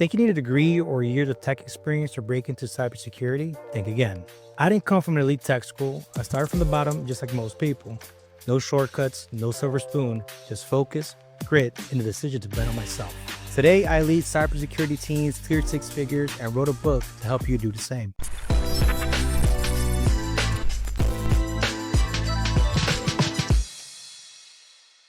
Think you need a degree or years of tech experience to break into cybersecurity? Think again. I didn't come from an elite tech school. I started from the bottom just like most people. No shortcuts, no silver spoon, just focus, grit, and the decision to bet on myself. Today, I lead cybersecurity teams, cleared 6 figures, and wrote a book to help you do the same.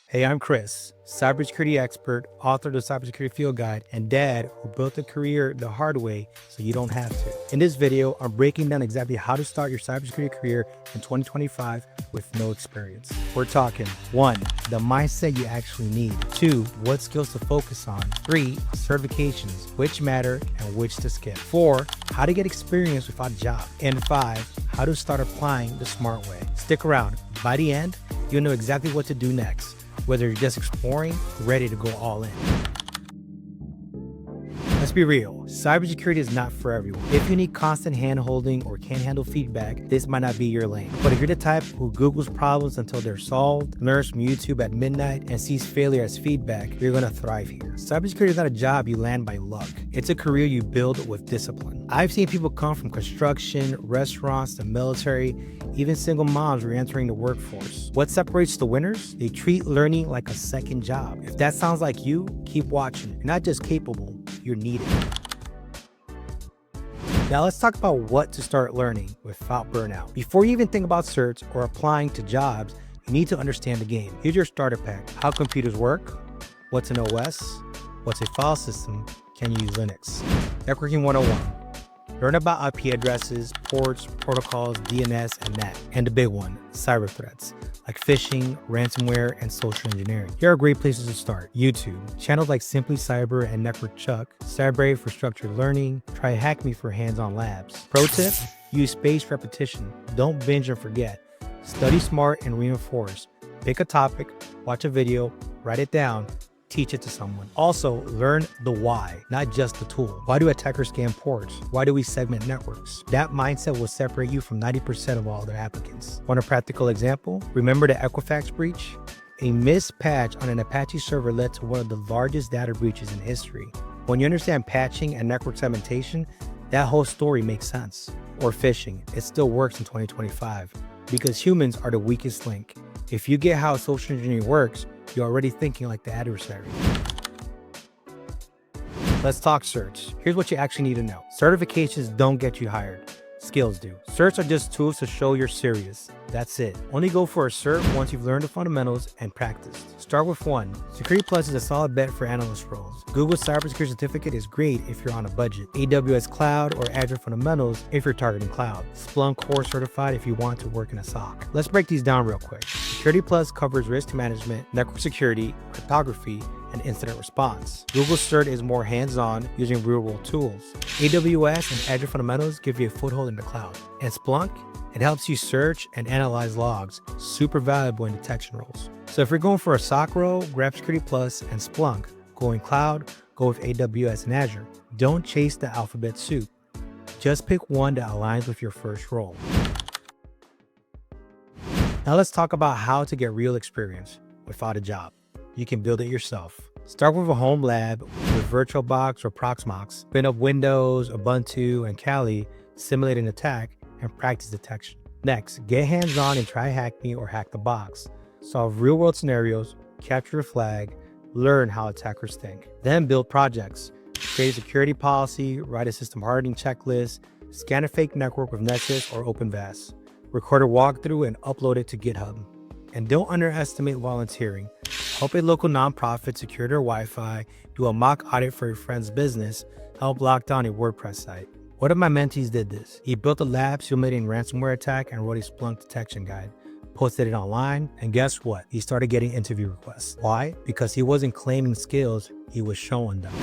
Hey, I'm Chris, cybersecurity expert, author of the Cybersecurity Field Guide, and dad who built a career the hard way so you don't have to. In this video, I'm breaking down exactly how to start your cybersecurity career in 2025 with no experience. We're talking 1, the mindset you actually need. 2, what skills to focus on. 3, certifications, which matter and which to skip. 4, how to get experience without a job. And 5, how to start applying the smart way. Stick around. By the end, you'll know exactly what to do next, whether you're just exploring or ready to go all in. Let's be real, cybersecurity is not for everyone. If you need constant hand-holding or can't handle feedback, this might not be your lane. But if you're the type who Googles problems until they're solved, learns from YouTube at midnight, and sees failure as feedback, you're gonna thrive here. Cybersecurity is not a job you land by luck. It's a career you build with discipline. I've seen people come from construction, restaurants, the military, even single moms re-entering the workforce. What separates the winners? They treat learning like a second job. If that sounds like you, keep watching. You're not just capable, you're needed. Now let's talk about what to start learning without burnout. Before you even think about certs or applying to jobs, you need to understand the game. Here's your starter pack. How computers work, what's an OS, what's a file system, can you use Linux? Networking 101. Learn about IP addresses, ports, protocols, DNS, and NAT. And the big one, cyber threats, like phishing, ransomware, and social engineering. Here are great places to start. YouTube. Channels like Simply Cyber and Network Chuck. Cybrary for structured learning. Try Hack Me for hands-on labs. Pro tip, use spaced repetition. Don't binge and forget. Study smart and reinforce. Pick a topic, watch a video, write it down, teach it to someone. Also, learn the why, not just the tool. Why do attackers scan ports? Why do we segment networks? That mindset will separate you from 90% of all other applicants. Want a practical example? Remember the Equifax breach? A missed patch on an Apache server led to one of the largest data breaches in history. When you understand patching and network segmentation, that whole story makes sense. Or phishing, it still works in 2025 because humans are the weakest link. If you get how social engineering works, you're already thinking like the adversary. Let's talk certs. Here's what you actually need to know. Certifications don't get you hired. Skills do. Certs are just tools to show you're serious. That's it. Only go for a cert once you've learned the fundamentals and practiced. Start with 1. Security Plus is a solid bet for analyst roles. Google Cybersecurity Certificate is great if you're on a budget. AWS Cloud or Azure Fundamentals if you're targeting cloud. Splunk Core Certified if you want to work in a SOC. Let's break these down real quick. Security Plus covers risk management, network security, cryptography, and incident response. Google Cert is more hands-on, using real-world tools. AWS and Azure Fundamentals give you a foothold in the cloud. And Splunk, it helps you search and analyze logs, super valuable in detection roles. So if you're going for a SOC role, grab Security Plus and Splunk. Going cloud, go with AWS and Azure. Don't chase the alphabet soup. Just pick one that aligns with your first role. Now let's talk about how to get real experience without a job. You can build it yourself. Start with a home lab with VirtualBox or Proxmox. Spin up Windows, Ubuntu, and Kali, simulate an attack, and practice detection. Next, get hands-on and try Hack Me or Hack the Box. Solve real-world scenarios, capture a flag, learn how attackers think. Then build projects. Create a security policy, write a system hardening checklist, scan a fake network with Nessus or OpenVAS. Record a walkthrough and upload it to GitHub. And don't underestimate volunteering. Help a local nonprofit secure their Wi-Fi, do a mock audit for your friend's business, help lock down a WordPress site. One of my mentees did this. He built a lab simulating a ransomware attack and wrote a Splunk detection guide, posted it online, and guess what? He started getting interview requests. Why? Because he wasn't claiming skills, he was showing them.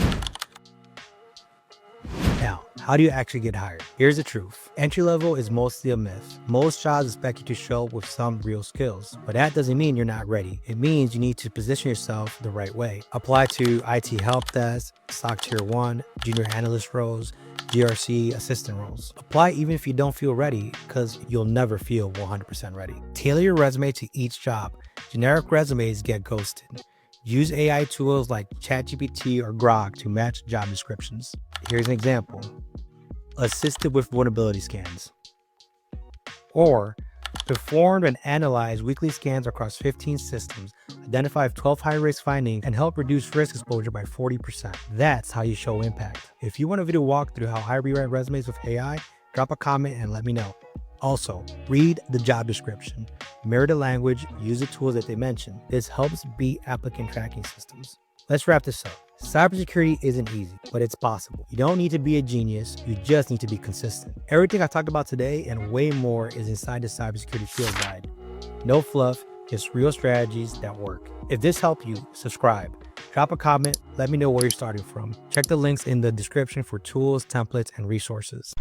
Now, how do you actually get hired? Here's the truth. Entry level is mostly a myth. Most jobs expect you to show up with some real skills, but that doesn't mean you're not ready. It means you need to position yourself the right way. Apply to IT help desk, SOC tier 1, junior analyst roles, GRC assistant roles. Apply even if you don't feel ready, because you'll never feel 100% ready. Tailor your resume to each job. Generic resumes get ghosted. Use AI tools like ChatGPT or Grok to match job descriptions. Here's an example. Assisted with vulnerability scans. Or performed and analyzed weekly scans across 15 systems, identify 12 high-risk findings, and help reduce risk exposure by 40%. That's how you show impact. If you want a video walkthrough how I rewrite resumes with AI, drop a comment and let me know. Also, read the job description, mirror the language, use the tools that they mention. This helps beat applicant tracking systems. Let's wrap this up. Cybersecurity isn't easy, but it's possible. You don't need to be a genius, you just need to be consistent. Everything I talked about today and way more is inside the Cybersecurity Field Guide. No fluff, just real strategies that work. If this helped you, subscribe. Drop a comment, let me know where you're starting from. Check the links in the description for tools, templates, and resources.